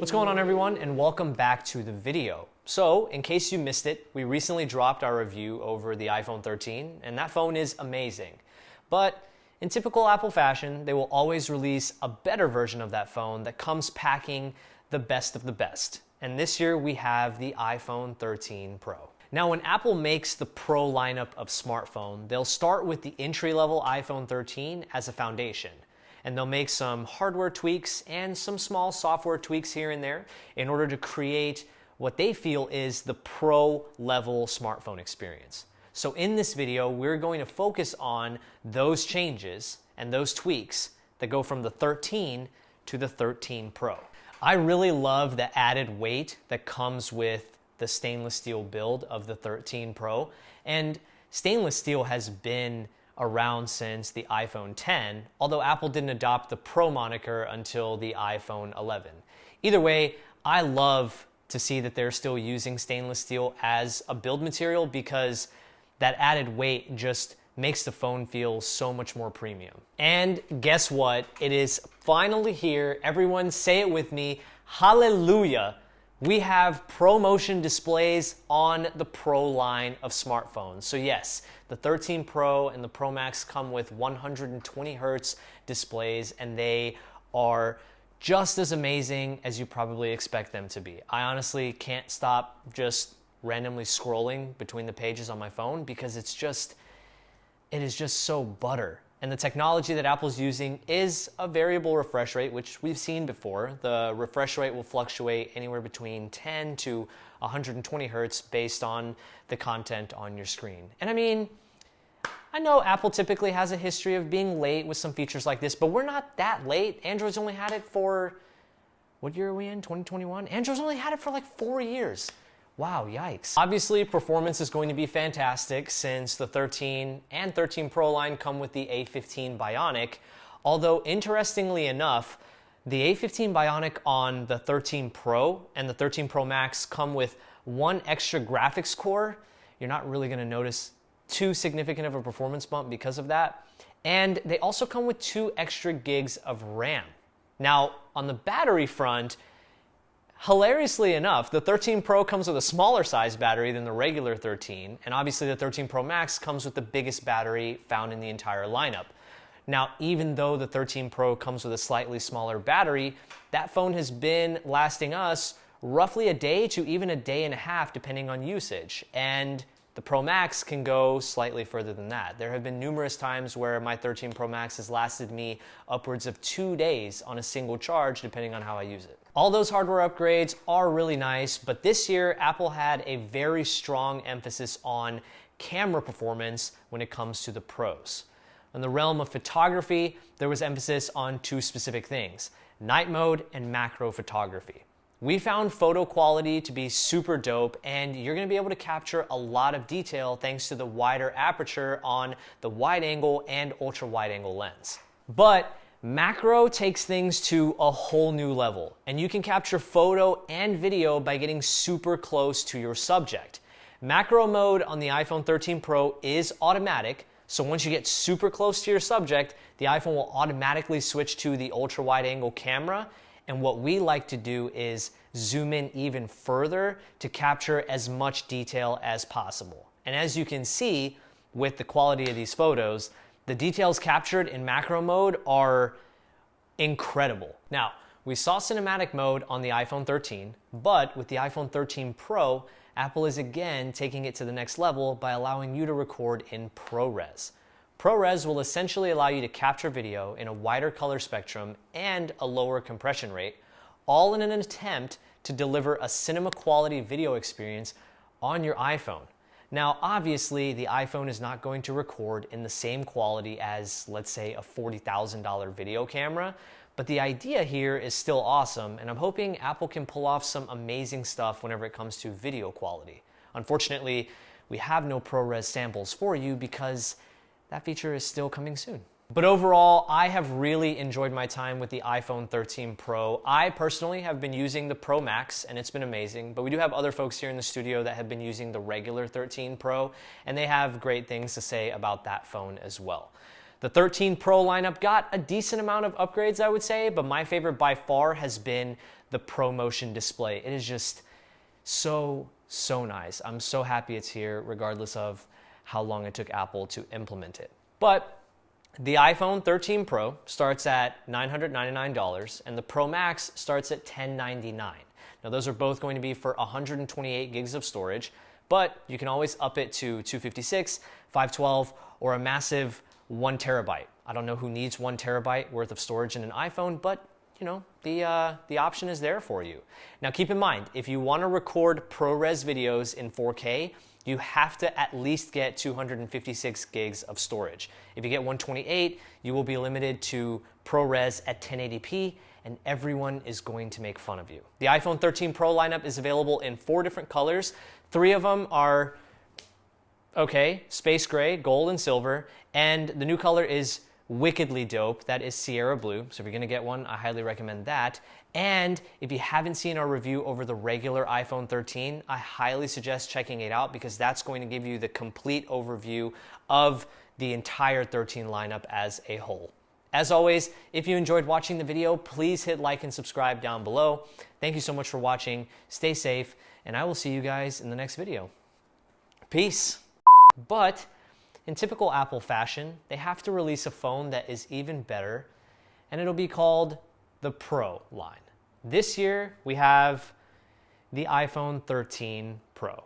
What's going on, everyone, and welcome back to the video. So, in case you missed it, we recently dropped our review over the iPhone 13, and that phone is amazing. But in typical Apple fashion, they will always release a better version of that phone that comes packing the best of the best. And this year we have the iPhone 13 Pro. Now, when Apple makes the Pro lineup of smartphone, they'll start with the entry-level iPhone 13 as a foundation. And they'll make some hardware tweaks and some small software tweaks here and there in order to create what they feel is the pro-level smartphone experience. So in this video, we're going to focus on those changes and those tweaks that go from the 13 to the 13 Pro. I really love the added weight that comes with the stainless steel build of the 13 Pro. And stainless steel has been around since the iPhone 10, although Apple didn't adopt the Pro moniker until the iPhone 11. Either way, I love to see that they're still using stainless steel as a build material because that added weight just makes the phone feel so much more premium. And guess what? It is finally here. Everyone say it with me. Hallelujah. We have ProMotion displays on the Pro line of smartphones. So yes, the 13 Pro and the Pro Max come with 120 Hertz displays, and they are just as amazing as you probably expect them to be. I honestly can't stop just randomly scrolling between the pages on my phone because it is just so butter. And the technology that Apple's using is a variable refresh rate, which we've seen before. The refresh rate will fluctuate anywhere between 10 to 120 Hertz based on the content on your screen. And I mean, I know Apple typically has a history of being late with some features like this, but we're not that late. Android's only had it for, what year are we in, 2021? Android's only had it for like 4 years. Wow, yikes. Obviously, performance is going to be fantastic since the 13 and 13 Pro line come with the A15 Bionic, although interestingly enough, the A15 Bionic on the 13 Pro and the 13 Pro Max come with one extra graphics core. You're not really gonna notice too significant of a performance bump because of that. And they also come with 2 extra gigs of RAM. Now, on the battery front, hilariously enough, the 13 Pro comes with a smaller size battery than the regular 13, and obviously the 13 Pro Max comes with the biggest battery found in the entire lineup. Now, even though the 13 Pro comes with a slightly smaller battery, that phone has been lasting us roughly a day to even a day and a half depending on usage, and the Pro Max can go slightly further than that. There have been numerous times where my 13 Pro Max has lasted me upwards of 2 days on a single charge depending on how I use it. All those hardware upgrades are really nice, but this year Apple had a very strong emphasis on camera performance when it comes to the Pros. In the realm of photography, there was emphasis on 2 specific things: night mode and macro photography. We found photo quality to be super dope, and you're going to be able to capture a lot of detail thanks to the wider aperture on the wide angle and ultra wide angle lens. But macro takes things to a whole new level, and you can capture photo and video by getting super close to your subject. Macro mode on the iPhone 13 Pro is automatic, so once you get super close to your subject, the iPhone will automatically switch to the ultra wide angle camera. And what we like to do is zoom in even further to capture as much detail as possible. And as you can see with the quality of these photos, the details captured in macro mode are incredible. Now, we saw cinematic mode on the iPhone 13, but with the iPhone 13 Pro, Apple is again taking it to the next level by allowing you to record in ProRes. ProRes will essentially allow you to capture video in a wider color spectrum and a lower compression rate, all in an attempt to deliver a cinema quality video experience on your iPhone. Now, obviously, the iPhone is not going to record in the same quality as, let's say, a $40,000 video camera, but the idea here is still awesome, and I'm hoping Apple can pull off some amazing stuff whenever it comes to video quality. Unfortunately, we have no ProRes samples for you because that feature is still coming soon. But overall, I have really enjoyed my time with the iPhone 13 Pro. I personally have been using the Pro Max, and it's been amazing, but we do have other folks here in the studio that have been using the regular 13 Pro, and they have great things to say about that phone as well. The 13 Pro lineup got a decent amount of upgrades, I would say, but my favorite by far has been the ProMotion display. It is just so nice. I'm so happy it's here, regardless of how long it took Apple to implement it. But the iPhone 13 Pro starts at $999, and the Pro Max starts at $1,099. Now, those are both going to be for 128 gigs of storage, but you can always up it to 256, 512, or a massive 1 terabyte. I don't know who needs 1 terabyte worth of storage in an iPhone, but you know, the option is there for you. Now, keep in mind, if you want to record ProRes videos in 4K, you have to at least get 256 gigs of storage. If you get 128, you will be limited to ProRes at 1080p, and everyone is going to make fun of you. The iPhone 13 Pro lineup is available in 4 different colors. 3 of them are, okay, space gray, gold, and silver, and the new color is wickedly dope. That is Sierra Blue. So if you're gonna get one, I highly recommend that. And if you haven't seen our review over the regular iPhone 13, I highly suggest checking it out because that's going to give you the complete overview of the entire 13 lineup as a whole. As always, if you enjoyed watching the video, please hit like and subscribe down below. Thank you so much for watching. Stay safe, and I will see you guys in the next video. Peace. But in typical Apple fashion, they have to release a phone that is even better, and it'll be called the Pro line. This year, we have the iPhone 13 Pro.